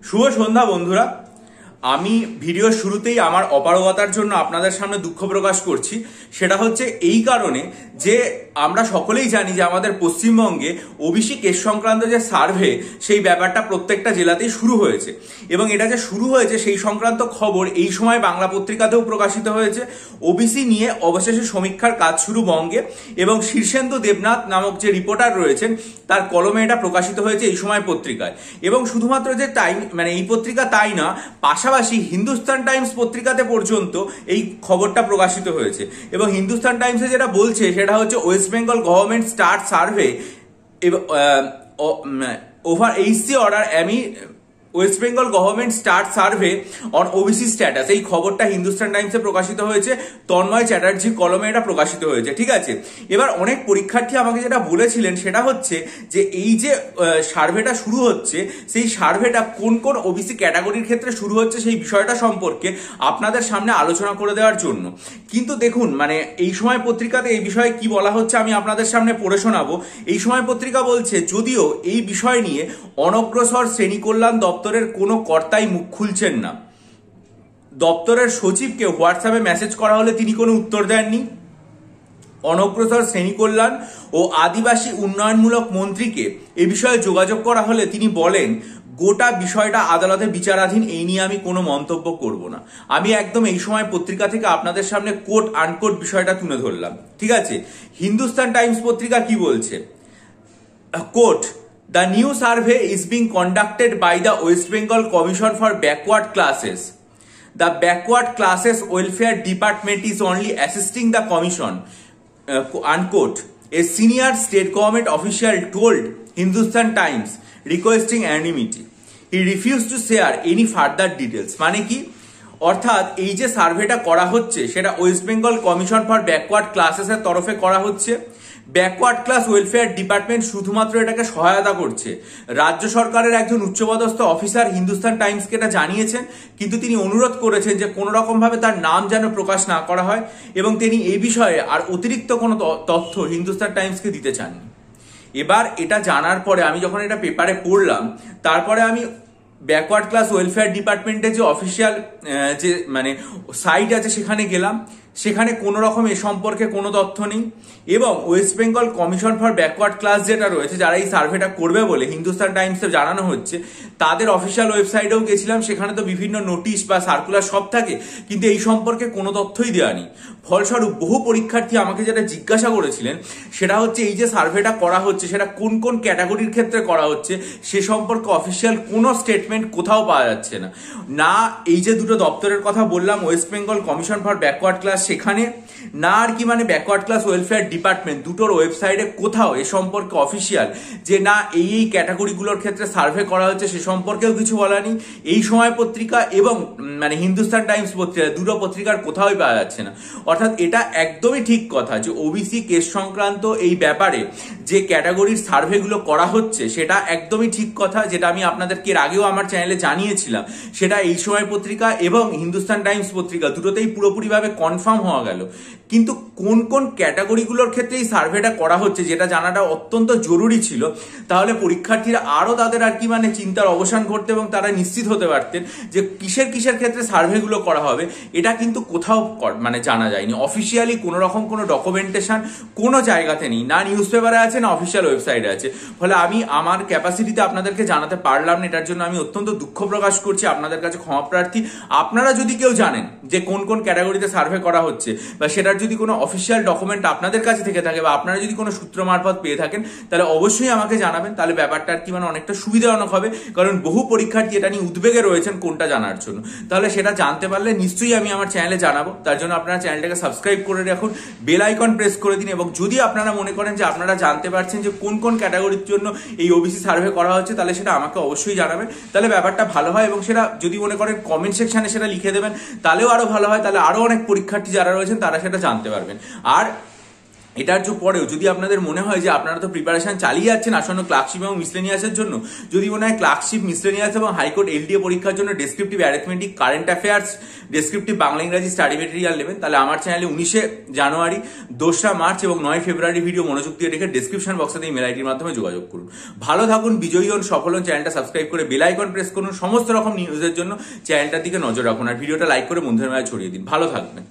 শুভ সন্ধ্যা বন্ধুরা। আমি ভিডিওর শুরুতেই আমার অপারগতার জন্য আপনাদের সামনে দুঃখ প্রকাশ করছি। সেটা হচ্ছে এই কারণে যে আমরা সকলেই জানি যে আমাদের পশ্চিমবঙ্গে ওবিসি কেস সংক্রান্ত যে সার্ভে, সেই ব্যাপারটা প্রত্যেকটা জেলাতেই শুরু হয়েছে এবং এটা যে শুরু হয়েছে সেই সংক্রান্ত খবর এই সময় বাংলা পত্রিকাতেও প্রকাশিত হয়েছে। ওবিসি নিয়ে অবশেষে সমীক্ষার কাজ শুরু বঙ্গে এবং শীর্ষেন্দু দেবনাথ নামক যে রিপোর্টার রয়েছেন তার কলমে এটা প্রকাশিত হয়েছে এই সময় পত্রিকায়। এবং শুধুমাত্র যে এই পত্রিকা তাই না, পাশাপাশি হিন্দুস্তান টাইমস পত্রিকাতে পর্যন্ত এই খবরটা প্রকাশিত হয়েছে। এবং হিন্দুস্তান টাইমসে যেটা বলছে সেটা হচ্ছে West Bengal government start survey over HC order West Bengal government start survey on OBC status. এই খবরটা হিন্দুস্তান টাইমসে প্রকাশিত হয়েছে, তন্ময় চ্যাটার্জির কলমে এটা প্রকাশিত হয়েছে। ঠিক আছে, এবার অনেক পরীক্ষার্থী আমাকে যেটা বলেছিলেন সেটা হচ্ছে যে এই যে সার্ভেটা শুরু হচ্ছে, সেই সার্ভেটা কোন কোন ওবিসি ক্যাটাগরির ক্ষেত্রে শুরু হচ্ছে সেই বিষয়টা সম্পর্কে আপনাদের সামনে আলোচনা করে দেওয়ার জন্য। কিন্তু দেখুন, এই সময় পত্রিকাতে এই বিষয়ে কি বলা হচ্ছে আমি আপনাদের সামনে পড়ে শোনাবো। এই সময় পত্রিকা বলছে, যদিও এই বিষয় নিয়ে অনগ্রসর শ্রেণী কল্যাণ দপ্তরের কোনো কর্তাই মুখ খুলছেন না। দপ্তরের সচিবকে হোয়াটসঅ্যাপে মেসেজ করা হলে তিনি কোনো উত্তর দেননি। অনগ্রসর শ্রেণী কল্যাণ ও আদিবাসী উন্নয়নমূলক মন্ত্রীকে এ বিষয়ে যোগাযোগ করা হলে তিনি বলেন, গোটা বিষয়টা আদালতে বিচারাধীন, এই নিয়ে আমি কোনো মন্তব্য করব না। আমি একদম এই সময় পত্রিকা থেকে আপনাদের সামনে কোট আনকোট বিষয়টা তুলে ধরলাম। ঠিক আছে, হিন্দুস্তান টাইমস পত্রিকা কি বলছে? Quote, the new survey is being conducted by the West Bengal Commission for Backward Classes. The Backward Classes Welfare Department is only assisting the commission, unquote. A senior state government official told Hindustan Times, requesting anonymity. He refused to share any further details. মানে কি? অর্থাৎ এই যে সার্ভেটা করা হচ্ছে সেটা West Bengal commission for backward ক্লাসেসের তরফে করা হচ্ছে। ব্যাকওয়ার্ড ক্লাস ওয়েলফেয়ার ডিপার্টমেন্ট শুধুমাত্র এটাকে সহায়তা করছে। রাজ্য সরকারের একজন উচ্চপদস্থ অফিসার হিন্দুস্তান টাইমসকে এটা জানিয়েছেন, কিন্তু তিনি অনুরোধ করেছেন যে কোনো রকম ভাবে তার নাম যেন প্রকাশ না করা হয় এবং তিনি এই বিষয়ে আর অতিরিক্ত কোনো তথ্য হিন্দুস্তান টাইমসকে দিতে চাননি। এবার এটা জানার পরে আমি যখন এটা পেপারে পড়লাম, তারপরে আমি ব্যাকওয়ার্ড ক্লাস ওয়েলফেয়ার ডিপার্টমেন্টের যে অফিসিয়াল যে সাইট আছে সেখানে গেলাম। সেখানে কোনো রকম এ সম্পর্কে কোনো তথ্য নেই। এবং West Bengal commission for backward class যেটা রয়েছে, যারা এই সার্ভেটা করবে বলে হিন্দুস্তান টাইমসে জানানো হচ্ছে, তাদের অফিসিয়াল ওয়েবসাইটেও গেছিলাম। সেখানে তো বিভিন্ন নোটিশ বা সার্কুলার সব থাকে, কিন্তু এই সম্পর্কে কোনো তথ্যই দেওয়া নেই। ফলস্বরূপ বহু পরীক্ষার্থী আমাকে যেটা জিজ্ঞাসা করেছিলেন সেটা হচ্ছে, এই যে সার্ভেটা করা হচ্ছে সেটা কোন কোন ক্যাটাগরির ক্ষেত্রে করা হচ্ছে সে সম্পর্কে অফিসিয়াল কোনো স্টেটমেন্ট কোথাও পাওয়া যাচ্ছে না। না এই যে দুটো দপ্তরের কথা বললাম, West Bengal commission for backward class সেখানে, না আর কি ব্যাকওয়ার্ড ক্লাস ওয়েলফেয়ার ডিপার্টমেন্ট, দুটোর ওয়েবসাইটে কোথাও এ সম্পর্কে অফিসিয়াল যে না এই ক্যাটাগরিগুলোর ক্ষেত্রে সার্ভে করা হচ্ছে সে সম্পর্কেও কিছু বলা নেই। এই সময় পত্রিকা এবং হিন্দুস্তান টাইমস পত্রিকা, দুটো পত্রিকার কোথাওই পাওয়া যাচ্ছে না। অর্থাৎ এটা একদমই ঠিক কথা যে ওবিসি কেস সংক্রান্ত এই ব্যাপারে যে ক্যাটাগরির সার্ভেগুলো করা হচ্ছে সেটা একদমই ঠিক কথা, যেটা আমি আপনাদেরকে এর আগেও আমার চ্যানেলে জানিয়েছিলাম। সেটা এই সময় পত্রিকা এবং হিন্দুস্তান টাইমস পত্রিকা দুটোতেই পুরোপুরিভাবে কনফার্ম হওয়া গেল। কিন্তু কোন কোন ক্যাটাগরিগুলোর ক্ষেত্রে এই সার্ভেটা করা হচ্ছে যেটা জানাটা অত্যন্ত জরুরি ছিল, তাহলে পরীক্ষার্থীরা আরো তাদের আর কি চিন্তার অবসান ঘটতে এবং তারা নিশ্চিত হতে পারতেন যে কিসের কিসের ক্ষেত্রে সার্ভেগুলো করা হবে। এটা কিন্তু কোথাও জানা যায়নি। অফিসিয়ালি কোনো রকম কোনো ডকুমেন্টেশন কোনো জায়গাতে নেই, না নিউজ পেপারে আছে না অফিসিয়াল ওয়েবসাইটে আছে। ফলে আমি আমার ক্যাপাসিটিতে আপনাদেরকে জানাতে পারলাম না, এটার জন্য আমি অত্যন্ত দুঃখ প্রকাশ করছি, আপনাদের কাছে ক্ষমা প্রার্থী। আপনারা যদি কেউ জানেন যে কোন কোন ক্যাটাগরিতে সার্ভে করা হচ্ছে বা সেটার যদি কোনো অফিসিয়াল ডকুমেন্ট আপনাদের কাছে থেকে থাকে বা আপনারা যদি কোনো সূত্র মারফত পেয়ে থাকেন, তাহলে অবশ্যই আমাকে জানাবেন। তাহলে ব্যাপারটা আর কি অনেকটা সুবিধাজনক হবে, কারণ বহু পরীক্ষার্থী এটা নিয়ে উদ্বেগে রয়েছেন কোনটা জানার জন্য। তাহলে সেটা জানতে পারলে নিশ্চয়ই আমি আমার চ্যানেলে জানাবো। তার জন্য আপনারা চ্যানেলটাকে সাবস্ক্রাইব করে রাখুন, বেল আইকন প্রেস করে দিন। এবং যদি আপনারা মনে করেন যে আপনারা জানতে পারছেন যে কোন কোন ক্যাটাগরির জন্য এই ওবিসি সার্ভে করা হচ্ছে, তাহলে সেটা আমাকে অবশ্যই জানাবেন। তাহলে ব্যাপারটা ভালো হয় এবং সেটা যদি মনে করেন কমেন্ট সেকশনে সেটা লিখে দেবেন তাহলেও আরো ভালো হয়। তাহলে আরো অনেক পরীক্ষার্থী যারা রয়েছেন তারা সেটা জানতে পারবেন। আর এটার পরেও যদি আপনাদের মনে হয় যে আপনারা তো প্রিপারেশন চালিয়ে যাচ্ছেন আসন্ন ক্লার্কশিপ এবং মিসলেনিয়াসের জন্য, যদি মনে হয় ক্লার্কশিপ, মিসলেনিয়াস এবং হাইকোর্ট এলডিএ পরীক্ষার জন্য descriptive arithmetic, current affairs, descriptive Bangla ইংরাজি স্টাডি মেটেরিয়াল নেবেন, তাহলে আমার চ্যানেলে 19 জানুয়ারি, 2রা মার্চ এবং 9 ফেব্রুয়ারি ভিডিও মনোযোগ দিয়ে রেখে ডেসক্রিপশন বক্সে এই মেল আইডির মাধ্যমে যোগাযোগ করুন। ভালো থাকুন, বিজয়ী হন, সফল হন, চ্যানেলটা সাবস্ক্রাইব করে বেল আইকন প্রেস করুন, সমস্ত রকম নিউজের জন্য চ্যানেলটার দিকে নজর রাখুন, আর ভিডিওটা লাইক করে বন্ধুদের মাঝে ছড়িয়ে দিন। ভালো থাকবেন।